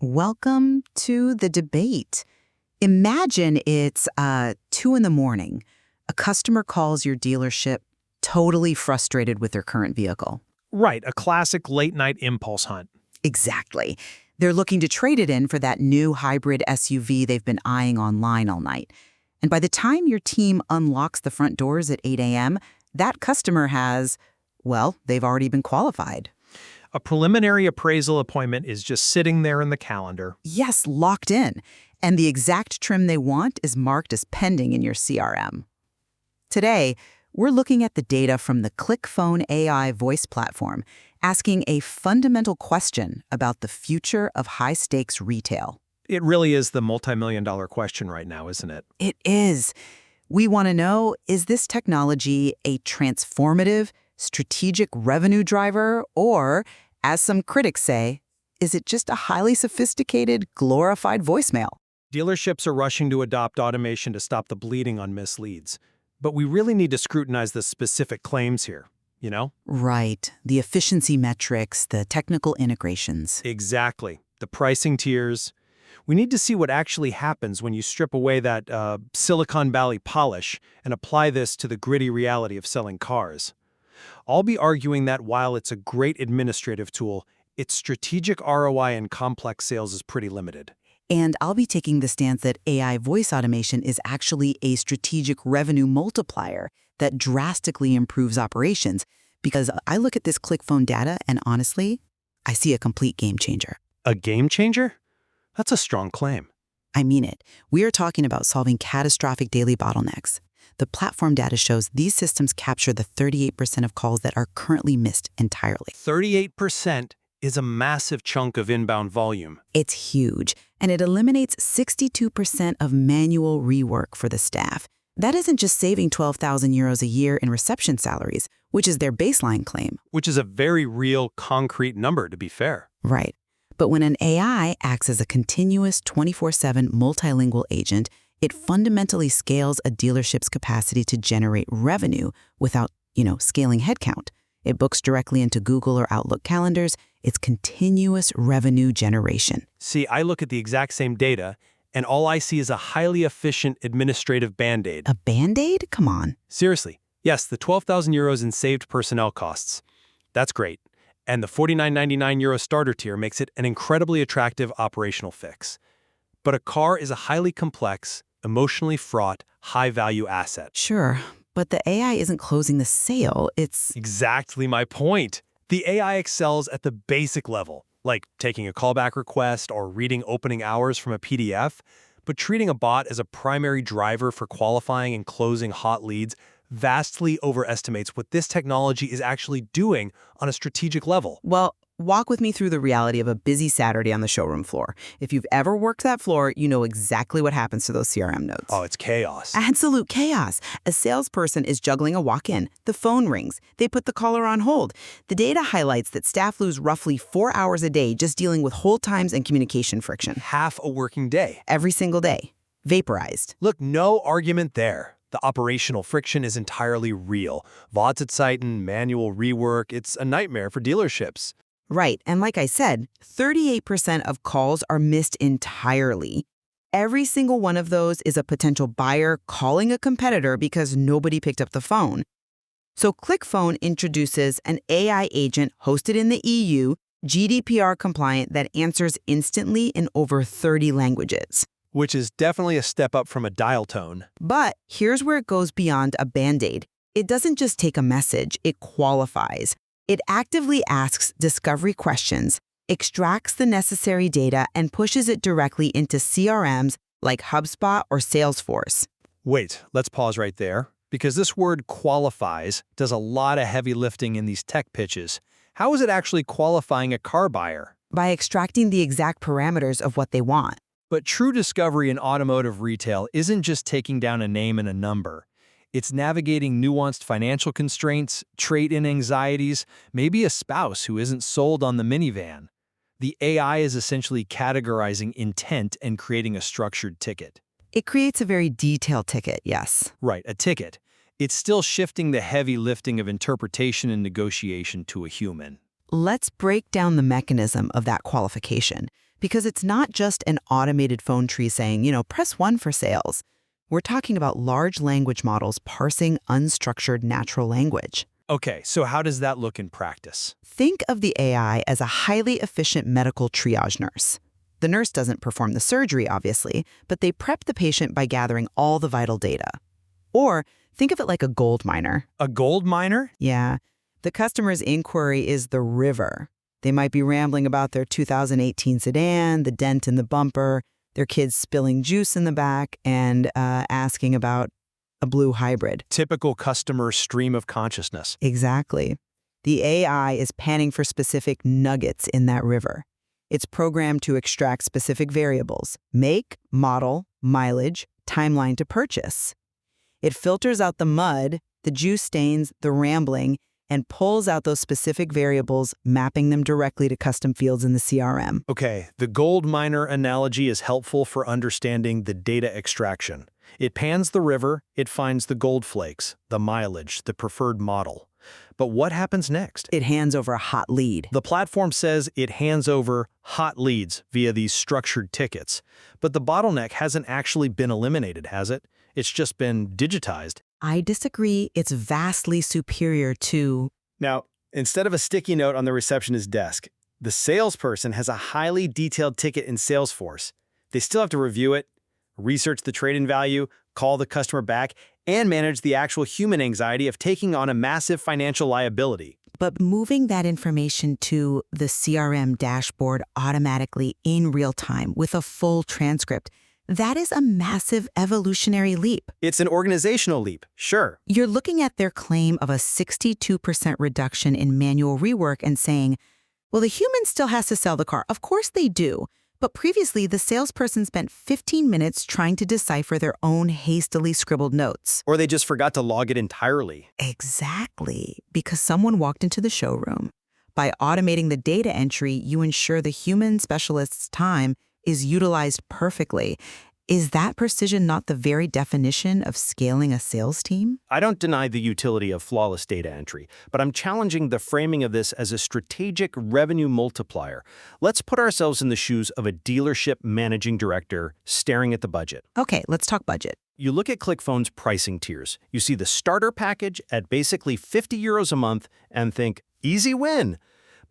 Welcome to the debate. Imagine it's 2 in the morning. A customer calls your dealership totally frustrated with their current vehicle. Right, a classic late-night impulse hunt. Exactly. They're looking to trade it in for that new hybrid SUV they've been eyeing online all night. And by the time your team unlocks the front doors at 8 a.m., that customer has, well, they've already been qualified. A preliminary appraisal appointment is just sitting there in the calendar. Yes, locked in. And the exact trim they want is marked as pending in your CRM. Today, we're looking at the data from the ClickPhone AI voice platform, asking a fundamental question about the future of high-stakes retail. It really is the multi-million-dollar question right now, isn't it? It is. We want to know, is this technology a transformative, strategic revenue driver, or, as some critics say, is it just a highly sophisticated, glorified voicemail? Dealerships are rushing to adopt automation to stop the bleeding on misleads. But we really need to scrutinize the specific claims here, you know? Right. The efficiency metrics, the technical integrations. Exactly. The pricing tiers. We need to see what actually happens when you strip away that Silicon Valley polish and apply this to the gritty reality of selling cars. I'll be arguing that while it's a great administrative tool, its strategic ROI in complex sales is pretty limited. And I'll be taking the stance that AI voice automation is actually a strategic revenue multiplier that drastically improves operations, because I look at this ClickPhone data and honestly, I see a complete game changer. A game changer? That's a strong claim. I mean it. We are talking about solving catastrophic daily bottlenecks. The platform data shows these systems capture the 38% of calls that are currently missed entirely. 38% is a massive chunk of inbound volume. It's huge, and it eliminates 62% of manual rework for the staff. That isn't just saving 12,000 euros a year in reception salaries, which is their baseline claim. Which is a very real, concrete number, to be fair. Right. But when an AI acts as a continuous 24/7 multilingual agent, it fundamentally scales a dealership's capacity to generate revenue without, scaling headcount. It books directly into Google or Outlook calendars. It's continuous revenue generation. See, I look at the exact same data, and all I see is a highly efficient administrative Band-Aid. A Band-Aid? Come on. Seriously. Yes, the 12,000 euros in saved personnel costs. That's great. And the 49.99 euro starter tier makes it an incredibly attractive operational fix. But a car is a highly complex, emotionally fraught, high-value asset. Sure, but the AI isn't closing the sale. It's Exactly my point. The AI excels at the basic level, like taking a callback request or reading opening hours from a PDF, but treating a bot as a primary driver for qualifying and closing hot leads vastly overestimates what this technology is actually doing on a strategic level. Well, walk with me through the reality of a busy Saturday on the showroom floor. If you've ever worked that floor, you know exactly what happens to those CRM notes. Oh, it's chaos. Absolute chaos. A salesperson is juggling a walk-in. The phone rings. They put the caller on hold. The data highlights that staff lose roughly 4 hours a day just dealing with hold times and communication friction. Half a working day. Every single day. Vaporized. Look, no argument there. The operational friction is entirely real. Wartezeiten, manual rework, it's a nightmare for dealerships. Right, and like I said, 38% of calls are missed entirely. Every single one of those is a potential buyer calling a competitor because nobody picked up the phone. So ClickPhone introduces an AI agent hosted in the EU, GDPR compliant, that answers instantly in over 30 languages. Which is definitely a step up from a dial tone. But here's where it goes beyond a Band-Aid. It doesn't just take a message, it qualifies. It actively asks discovery questions, extracts the necessary data, and pushes it directly into CRMs like HubSpot or Salesforce. Wait, let's pause right there, because this word qualifies does a lot of heavy lifting in these tech pitches. How is it actually qualifying a car buyer? By extracting the exact parameters of what they want. But true discovery in automotive retail isn't just taking down a name and a number. It's navigating nuanced financial constraints, trade-in anxieties, maybe a spouse who isn't sold on the minivan. The AI is essentially categorizing intent and creating a structured ticket. It creates a very detailed ticket, yes. Right, a ticket. It's still shifting the heavy lifting of interpretation and negotiation to a human. Let's break down the mechanism of that qualification. because it's not just an automated phone tree saying, press 1 for sales. We're talking about large language models parsing unstructured natural language. Okay, so how does that look in practice? Think of the AI as a highly efficient medical triage nurse. The nurse doesn't perform the surgery, obviously, but they prep the patient by gathering all the vital data. Or think of it like a gold miner. A gold miner? Yeah. The customer's inquiry is the river. They might be rambling about their 2018 sedan, the dent in the bumper, their kids spilling juice in the back, and asking about a blue hybrid. Typical customer stream of consciousness. Exactly. The AI is panning for specific nuggets in that river. It's programmed to extract specific variables: make, model, mileage, timeline to purchase. It filters out the mud, the juice stains, the rambling, and pulls out those specific variables, mapping them directly to custom fields in the CRM. Okay, the gold miner analogy is helpful for understanding the data extraction. It pans the river, it finds the gold flakes, the mileage, the preferred model. But what happens next? It hands over a hot lead. The platform says it hands over hot leads via these structured tickets. But the bottleneck hasn't actually been eliminated, has it? It's just been digitized. I disagree. It's vastly superior to... Now, instead of a sticky note on the receptionist's desk, the salesperson has a highly detailed ticket in Salesforce. They still have to review it, research the trade-in value, call the customer back, and manage the actual human anxiety of taking on a massive financial liability. But moving that information to the CRM dashboard automatically in real time with a full transcript, that is a massive evolutionary leap. It's an organizational leap, sure. You're looking at their claim of a 62% reduction in manual rework and saying, well, the human still has to sell the car. Of course they do. But previously, the salesperson spent 15 minutes trying to decipher their own hastily scribbled notes. Or they just forgot to log it entirely. Exactly, because someone walked into the showroom. By automating the data entry, you ensure the human specialist's time is utilized perfectly. Is that precision not the very definition of scaling a sales team? I don't deny the utility of flawless data entry, but I'm challenging the framing of this as a strategic revenue multiplier. Let's put ourselves in the shoes of a dealership managing director staring at the budget. Okay, let's talk budget. You look at ClickPhone's pricing tiers. You see the starter package at basically €50 a month and think, easy win.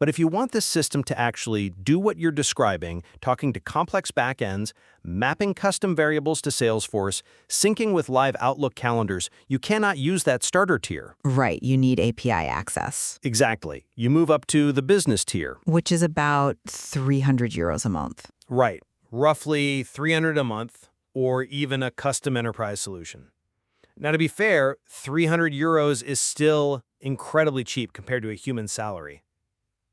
But if you want this system to actually do what you're describing, talking to complex backends, mapping custom variables to Salesforce, syncing with live Outlook calendars, you cannot use that starter tier. Right, you need API access. Exactly. You move up to the business tier. Which is about €300 a month. Right. Roughly $300 a month, or even a custom enterprise solution. Now, to be fair, €300 is still incredibly cheap compared to a human salary.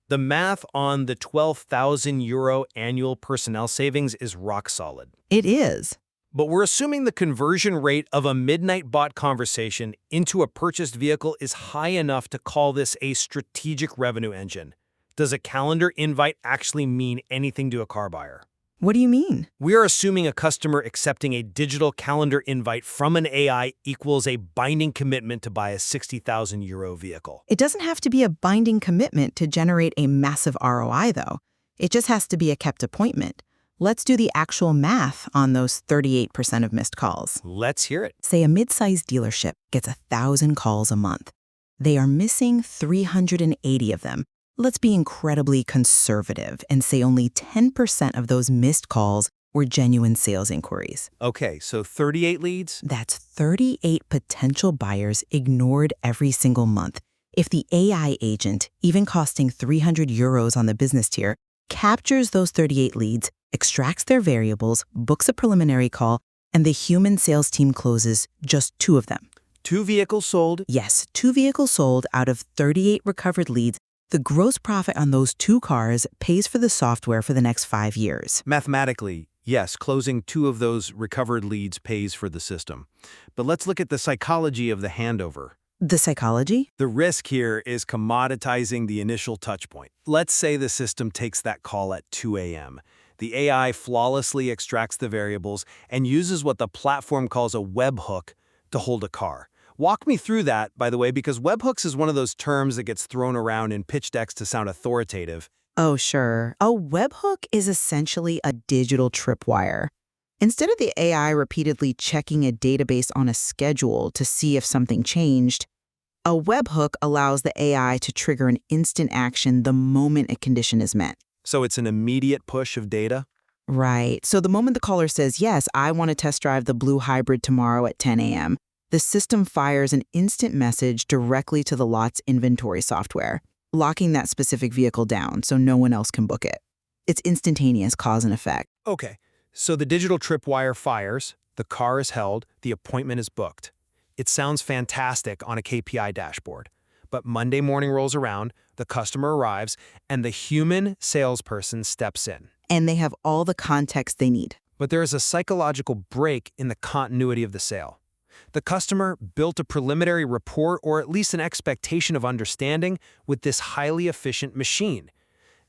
The math on the €12,000 annual personnel savings is rock solid. It is. But we're assuming the conversion rate of a midnight bot conversation into a purchased vehicle is high enough to call this a strategic revenue engine. Does a calendar invite actually mean anything to a car buyer? What do you mean? We are assuming a customer accepting a digital calendar invite from an AI equals a binding commitment to buy a €60,000 vehicle. It doesn't have to be a binding commitment to generate a massive ROI, though. It just has to be a kept appointment. Let's do the actual math on those 38% of missed calls. Let's hear it. Say a mid-sized dealership gets 1,000 calls a month. They are missing 380 of them. Let's be incredibly conservative and say only 10% of those missed calls were genuine sales inquiries. Okay, so 38 leads? That's 38 potential buyers ignored every single month. If the AI agent, even costing €300 on the business tier, captures those 38 leads, extracts their variables, books a preliminary call, and the human sales team closes just 2 of them. 2 vehicles sold? Yes, 2 vehicles sold out of 38 recovered leads. The gross profit on those 2 cars pays for the software for the next 5 years. Mathematically, yes, closing 2 of those recovered leads pays for the system. But let's look at the psychology of the handover. The psychology? The risk here is commoditizing the initial touchpoint. Let's say the system takes that call at 2 a.m. The AI flawlessly extracts the variables and uses what the platform calls a webhook to hold a car. Walk me through that, by the way, because webhooks is one of those terms that gets thrown around in pitch decks to sound authoritative. Oh, sure. A webhook is essentially a digital tripwire. Instead of the AI repeatedly checking a database on a schedule to see if something changed, a webhook allows the AI to trigger an instant action the moment a condition is met. So it's an immediate push of data? Right. So the moment the caller says, yes, I want to test drive the blue hybrid tomorrow at 10 a.m., the system fires an instant message directly to the lot's inventory software, locking that specific vehicle down so no one else can book it. It's instantaneous cause and effect. Okay, so the digital tripwire fires, the car is held, the appointment is booked. It sounds fantastic on a KPI dashboard. But Monday morning rolls around, the customer arrives, and the human salesperson steps in. And they have all the context they need. But there is a psychological break in the continuity of the sale. The customer built a preliminary rapport or at least an expectation of understanding with this highly efficient machine.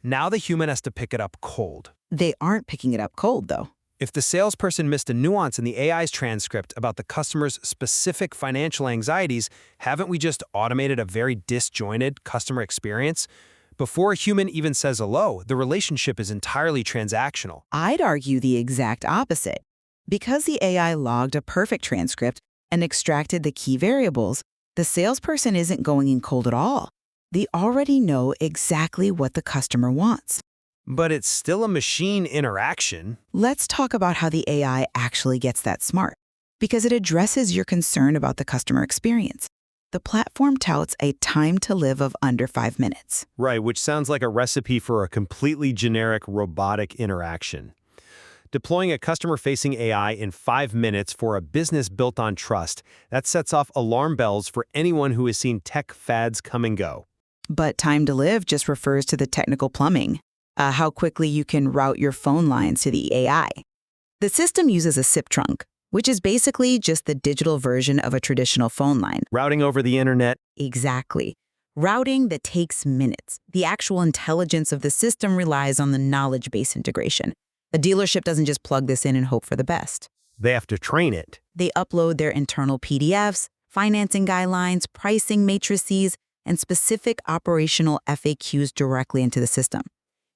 Now the human has to pick it up cold. They aren't picking it up cold, though. If the salesperson missed a nuance in the AI's transcript about the customer's specific financial anxieties, haven't we just automated a very disjointed customer experience? Before a human even says hello, the relationship is entirely transactional. I'd argue the exact opposite. Because the AI logged a perfect transcript and extracted the key variables, the salesperson isn't going in cold at all. They already know exactly what the customer wants. But it's still a machine interaction. Let's talk about how the AI actually gets that smart, because it addresses your concern about the customer experience. The platform touts a time to live of under 5 minutes. Right, which sounds like a recipe for a completely generic robotic interaction. Deploying a customer-facing AI in 5 minutes for a business built on trust, that sets off alarm bells for anyone who has seen tech fads come and go. But time to live just refers to the technical plumbing, how quickly you can route your phone lines to the AI. The system uses a SIP trunk, which is basically just the digital version of a traditional phone line. Routing over the internet. Exactly. Routing that takes minutes. The actual intelligence of the system relies on the knowledge base integration. A dealership doesn't just plug this in and hope for the best. They have to train it. They upload their internal PDFs, financing guidelines, pricing matrices, and specific operational FAQs directly into the system.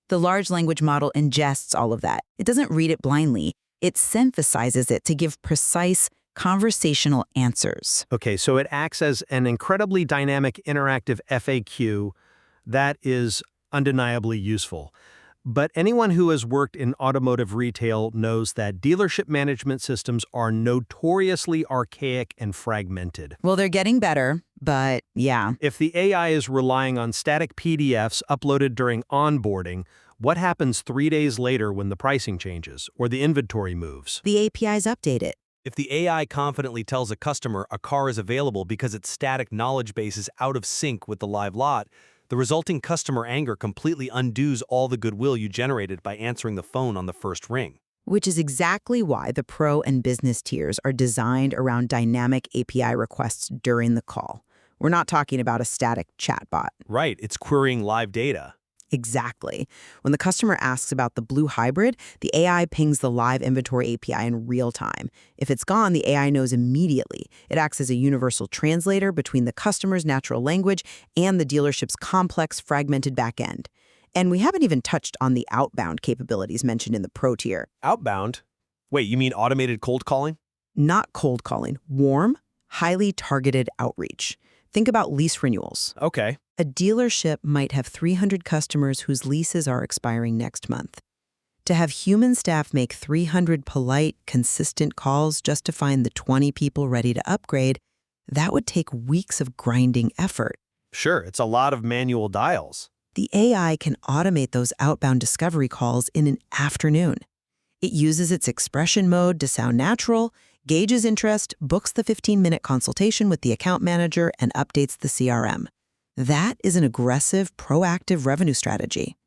The large language model ingests all of that. It doesn't read it blindly. It synthesizes it to give precise conversational answers. Okay, so it acts as an incredibly dynamic interactive FAQ that is undeniably useful. But anyone who has worked in automotive retail knows that dealership management systems are notoriously archaic and fragmented. Well, they're getting better, but yeah. If the AI is relying on static PDFs uploaded during onboarding, what happens 3 days later when the pricing changes or the inventory moves? The APIs update it. If the AI confidently tells a customer a car is available because its static knowledge base is out of sync with the live lot, the resulting customer anger completely undoes all the goodwill you generated by answering the phone on the first ring. Which is exactly why the Pro and Business tiers are designed around dynamic API requests during the call. We're not talking about a static chatbot. Right, it's querying live data. Exactly. When the customer asks about the blue hybrid, the AI pings the live inventory API in real time. If it's gone, the AI knows immediately. It acts as a universal translator between the customer's natural language and the dealership's complex, fragmented backend. And we haven't even touched on the outbound capabilities mentioned in the Pro tier. Outbound? Wait, you mean automated cold calling? Not cold calling, warm, highly targeted outreach. Think about lease renewals. Okay. A dealership might have 300 customers whose leases are expiring next month. To have human staff make 300 polite, consistent calls just to find the 20 people ready to upgrade, that would take weeks of grinding effort. Sure, it's a lot of manual dials. The AI can automate those outbound discovery calls in an afternoon. It uses its expression mode to sound natural, gauges interest, books the 15-minute consultation with the account manager, and updates the CRM. That is an aggressive, proactive revenue strategy.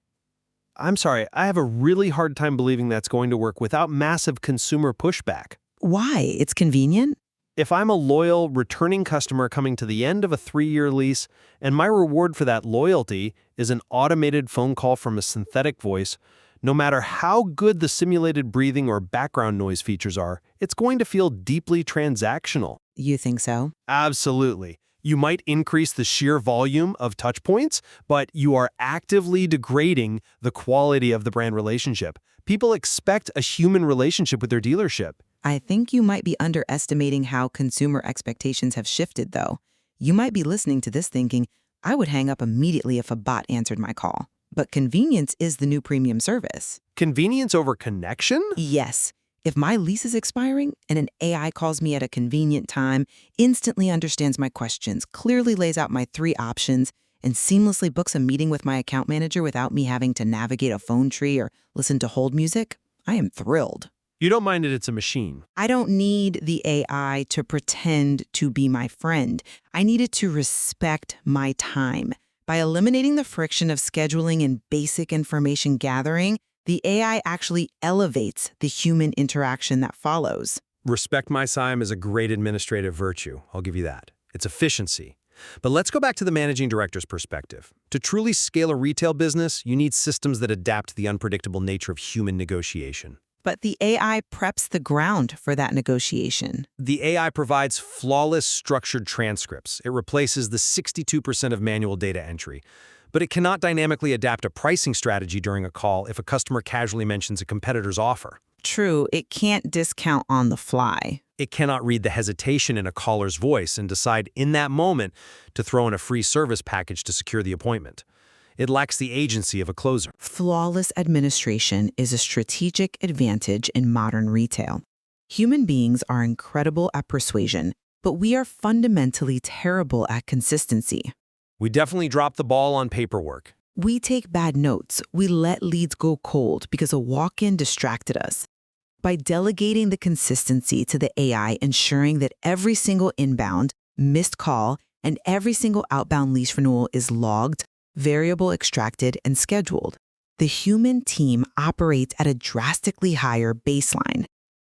I'm sorry, I have a really hard time believing that's going to work without massive consumer pushback. Why? It's convenient? If I'm a loyal, returning customer coming to the end of a 3-year lease, and my reward for that loyalty is an automated phone call from a synthetic voice, no matter how good the simulated breathing or background noise features are, it's going to feel deeply transactional. You think so? Absolutely. You might increase the sheer volume of touch points, but you are actively degrading the quality of the brand relationship. People expect a human relationship with their dealership. I think you might be underestimating how consumer expectations have shifted, though. You might be listening to this thinking, I would hang up immediately if a bot answered my call. But convenience is the new premium service. Convenience over connection? Yes. If my lease is expiring and an AI calls me at a convenient time, instantly understands my questions, clearly lays out my 3 options, and seamlessly books a meeting with my account manager without me having to navigate a phone tree or listen to hold music, I am thrilled. You don't mind that it's a machine. I don't need the AI to pretend to be my friend. I need it to respect my time. By eliminating the friction of scheduling and basic information gathering, the AI actually elevates the human interaction that follows. Respect my time is a great administrative virtue. I'll give you that. It's efficiency. But let's go back to the managing director's perspective. To truly scale a retail business, you need systems that adapt to the unpredictable nature of human negotiation. But the AI preps the ground for that negotiation. The AI provides flawless structured transcripts. It replaces the 62% of manual data entry. But it cannot dynamically adapt a pricing strategy during a call if a customer casually mentions a competitor's offer. True, it can't discount on the fly. It cannot read the hesitation in a caller's voice and decide in that moment to throw in a free service package to secure the appointment. It lacks the agency of a closer. Flawless administration is a strategic advantage in modern retail. Human beings are incredible at persuasion, but we are fundamentally terrible at consistency. We definitely dropped the ball on paperwork. We take bad notes. We let leads go cold because a walk-in distracted us. By delegating the consistency to the AI, ensuring that every single inbound, missed call, and every single outbound lease renewal is logged, variable extracted, and scheduled, the human team operates at a drastically higher baseline.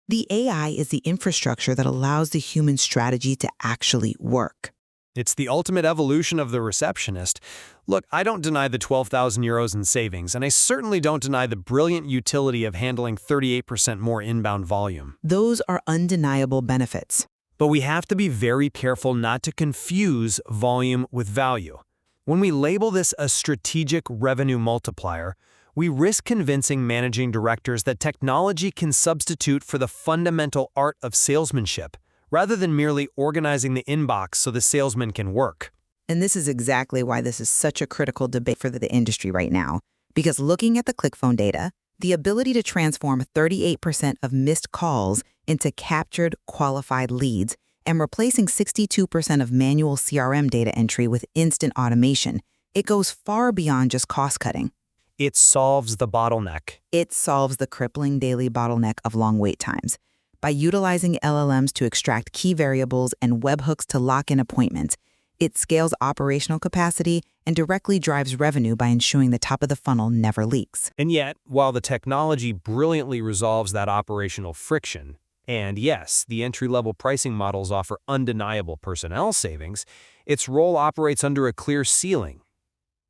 The AI is the infrastructure that allows the human strategy to actually work. It's the ultimate evolution of the receptionist. Look, I don't deny the 12,000 euros in savings, and I certainly don't deny the brilliant utility of handling 38% more inbound volume. Those are undeniable benefits. But we have to be very careful not to confuse volume with value. When we label this a strategic revenue multiplier, we risk convincing managing directors that technology can substitute for the fundamental art of salesmanship, rather than merely organizing the inbox so the salesman can work. And this is exactly why this is such a critical debate for the industry right now. Because looking at the ClickPhone data, the ability to transform 38% of missed calls into captured, qualified leads and replacing 62% of manual CRM data entry with instant automation, it goes far beyond just cost-cutting. It solves the bottleneck. It solves the crippling daily bottleneck of long wait times. By utilizing LLMs to extract key variables and webhooks to lock in appointments, it scales operational capacity and directly drives revenue by ensuring the top of the funnel never leaks. And yet, while the technology brilliantly resolves that operational friction, and yes, the entry-level pricing models offer undeniable personnel savings, its role operates under a clear ceiling.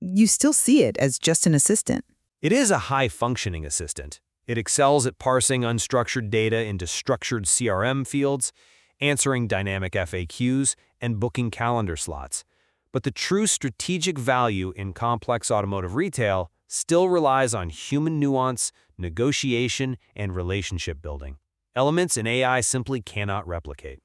You still see it as just an assistant. It is a high-functioning assistant. It excels at parsing unstructured data into structured CRM fields, answering dynamic FAQs, and booking calendar slots. But the true strategic value in complex automotive retail still relies on human nuance, negotiation, and relationship building. Elements an AI simply cannot replicate.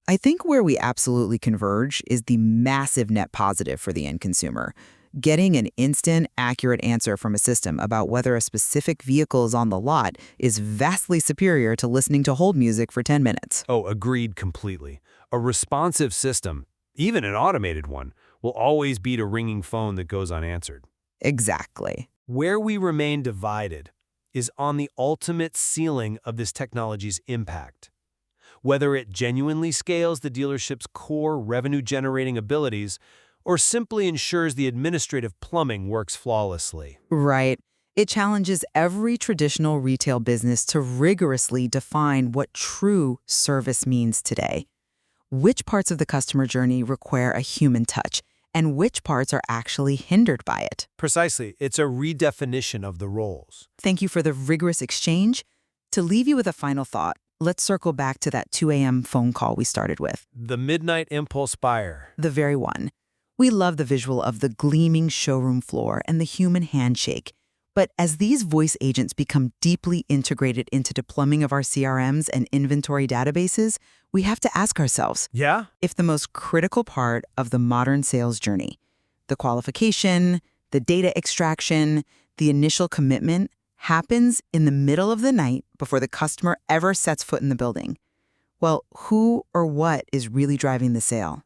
I think where we absolutely converge is the massive net positive for the end consumer. Getting an instant, accurate answer from a system about whether a specific vehicle is on the lot is vastly superior to listening to hold music for 10 minutes. Oh, agreed completely. A responsive system, even an automated one, will always beat a ringing phone that goes unanswered. Exactly. Where we remain divided is on the ultimate ceiling of this technology's impact. Whether it genuinely scales the dealership's core revenue-generating abilities or simply ensures the administrative plumbing works flawlessly. Right. It challenges every traditional retail business to rigorously define what true service means today. Which parts of the customer journey require a human touch, and which parts are actually hindered by it. Precisely. It's a redefinition of the roles. Thank you for the rigorous exchange. To leave you with a final thought, Let's circle back to that 2 a.m. phone call we started with. The midnight impulse buyer. The very one. We love the visual of the gleaming showroom floor and the human handshake. But as these voice agents become deeply integrated into the plumbing of our CRMs and inventory databases, we have to ask ourselves, Yeah? if the most critical part of the modern sales journey, the qualification, the data extraction, the initial commitment, happens in the middle of the night before the customer ever sets foot in the building. Well, who or what is really driving the sale?